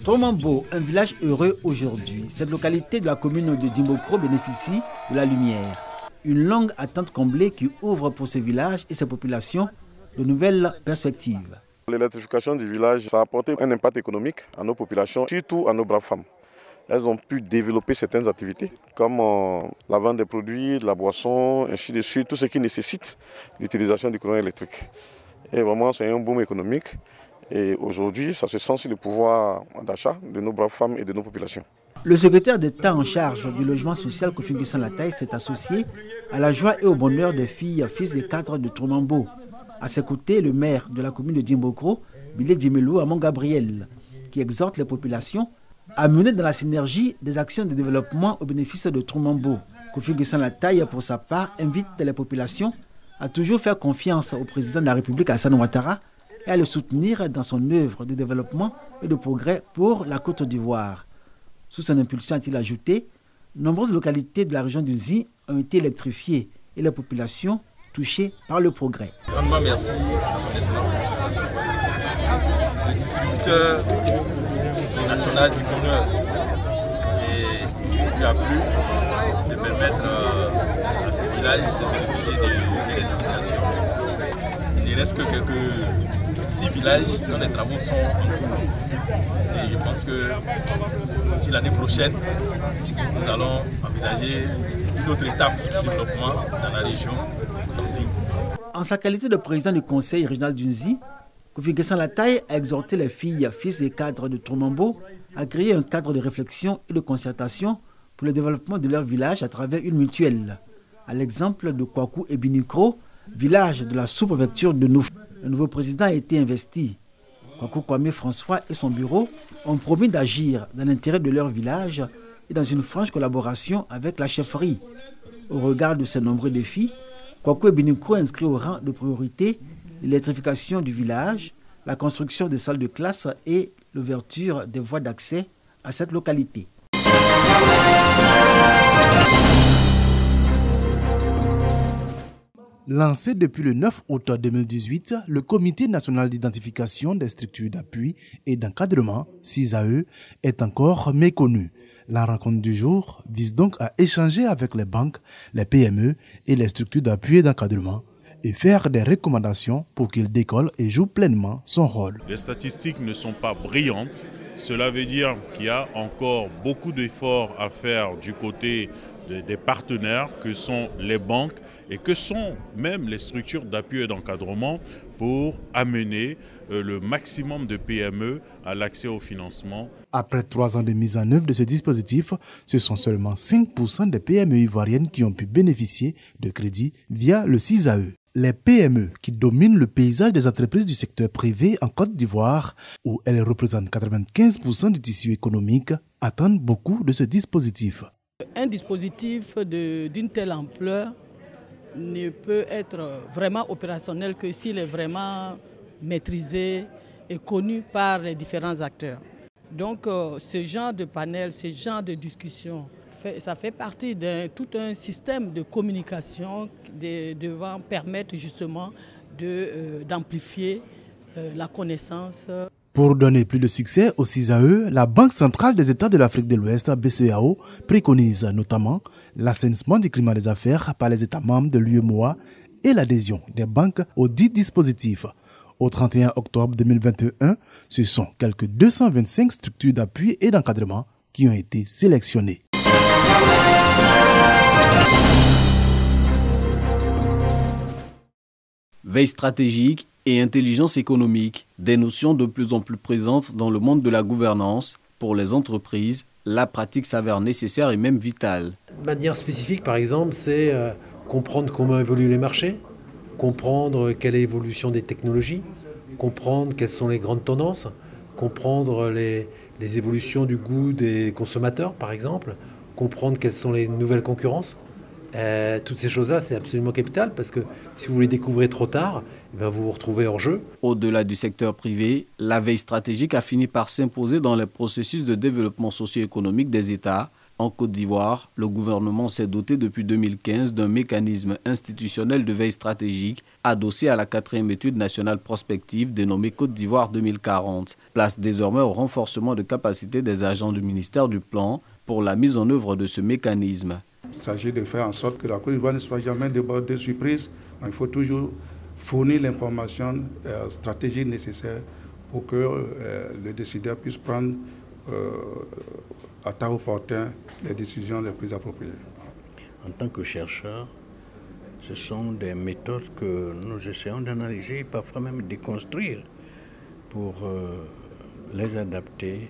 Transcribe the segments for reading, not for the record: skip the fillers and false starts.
Tromambo, un village heureux aujourd'hui. Cette localité de la commune de Dimbokro bénéficie de la lumière. Une longue attente comblée qui ouvre pour ce village et ses populations de nouvelles perspectives. L'électrification du village, ça a apporté un impact économique à nos populations, surtout à nos braves femmes. Elles ont pu développer certaines activités, comme la vente des produits, de la boisson, ainsi de suite, tout ce qui nécessite l'utilisation du courant électrique. Et vraiment, c'est un boom économique. Et aujourd'hui, ça se sent sur le pouvoir d'achat de nos braves femmes et de nos populations. Le secrétaire d'État en charge du logement social, Kofi Nguessan Lataye, s'est associé à la joie et au bonheur des filles, fils et cadres de Tromambo. À ses côtés, le maire de la commune de Dimbokro, Bilé Djimelou Amon Gabriel, qui exhorte les populations à mener dans la synergie des actions de développement au bénéfice de Tromambo. Kofi Nguessan Lataye, pour sa part, invite les populations à toujours faire confiance au président de la République, Alassane Ouattara, et à le soutenir dans son œuvre de développement et de progrès pour la Côte d'Ivoire. Sous son impulsion, a-t-il ajouté, nombreuses localités de la région du Zi ont été électrifiées et les populations touchées par le progrès. Grandement merci à son Excellence, le distributeur national du bonheur. Et il lui a plu de permettre à ce village de bénéficier de l'électrification. Il ne reste que quelques 6 villages dont les travaux sont en cours. Et je pense que d'ici l'année prochaine, nous allons envisager une autre étape de développement dans la région du Zi. En sa qualité de président du conseil régional du Zi, Kofi Nguessan Lataye a exhorté les filles, fils et cadres de Tromambo à créer un cadre de réflexion et de concertation pour le développement de leur village à travers une mutuelle. À l'exemple de Kwaku et Binikro, village de la sous-préfecture de Nouf. Le nouveau président a été investi. Kwaku Kwame François et son bureau ont promis d'agir dans l'intérêt de leur village et dans une franche collaboration avec la chefferie. Au regard de ces nombreux défis, Kwaku et Binikro inscrit au rang de priorité l'électrification du village, la construction de salles de classe et l'ouverture des voies d'accès à cette localité. Lancé depuis le 9 août 2018, le Comité national d'identification des structures d'appui et d'encadrement, CISAE, est encore méconnu. La rencontre du jour vise donc à échanger avec les banques, les PME et les structures d'appui et d'encadrement et faire des recommandations pour qu'ils décollent et jouent pleinement son rôle. Les statistiques ne sont pas brillantes. Cela veut dire qu'il y a encore beaucoup d'efforts à faire du côté des partenaires que sont les banques et que sont même les structures d'appui et d'encadrement pour amener le maximum de PME à l'accès au financement. Après 3 ans de mise en œuvre de ce dispositif, ce sont seulement 5% des PME ivoiriennes qui ont pu bénéficier de crédits via le CISAE. Les PME qui dominent le paysage des entreprises du secteur privé en Côte d'Ivoire, où elles représentent 95% du tissu économique, attendent beaucoup de ce dispositif. Un dispositif d'une telle ampleur ne peut être vraiment opérationnel que s'il est vraiment maîtrisé et connu par les différents acteurs. Donc ce genre de panel, ce genre de discussion, ça fait partie de tout un système de communication devant permettre justement d'amplifier la connaissance. Pour donner plus de succès au CISAE, la Banque centrale des États de l'Afrique de l'Ouest, BCEAO, préconise notamment l'assainissement du climat des affaires par les États membres de l'UEMOA et l'adhésion des banques au dit dispositif. Au 31 octobre 2021, ce sont quelques 225 structures d'appui et d'encadrement qui ont été sélectionnées. Veille stratégique et intelligence économique, des notions de plus en plus présentes dans le monde de la gouvernance. Pour les entreprises, la pratique s'avère nécessaire et même vitale. De manière spécifique, par exemple, c'est comprendre comment évoluent les marchés, comprendre quelle est l'évolution des technologies, comprendre quelles sont les grandes tendances, comprendre les évolutions du goût des consommateurs, par exemple, comprendre quelles sont les nouvelles concurrences. Toutes ces choses-là, c'est absolument capital parce que si vous les découvrez trop tard, vous vous retrouvez hors jeu. Au-delà du secteur privé, la veille stratégique a fini par s'imposer dans les processus de développement socio-économique des États. En Côte d'Ivoire, le gouvernement s'est doté depuis 2015 d'un mécanisme institutionnel de veille stratégique adossé à la 4e étude nationale prospective dénommée Côte d'Ivoire 2040. Place désormais au renforcement de capacité des agents du ministère du Plan pour la mise en œuvre de ce mécanisme. Il s'agit de faire en sorte que la Côte d'Ivoire ne soit jamais débordée de surprises. Il faut toujours fournir l'information stratégique nécessaire pour que le décideur puisse prendre à temps opportun les décisions les plus appropriées. En tant que chercheur, ce sont des méthodes que nous essayons d'analyser et parfois même de déconstruire pour les adapter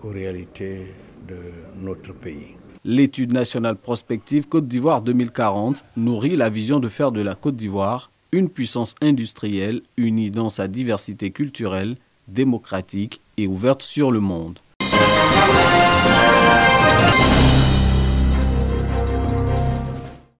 aux réalités de notre pays. L'étude nationale prospective Côte d'Ivoire 2040 nourrit la vision de faire de la Côte d'Ivoire une puissance industrielle unie dans sa diversité culturelle, démocratique et ouverte sur le monde.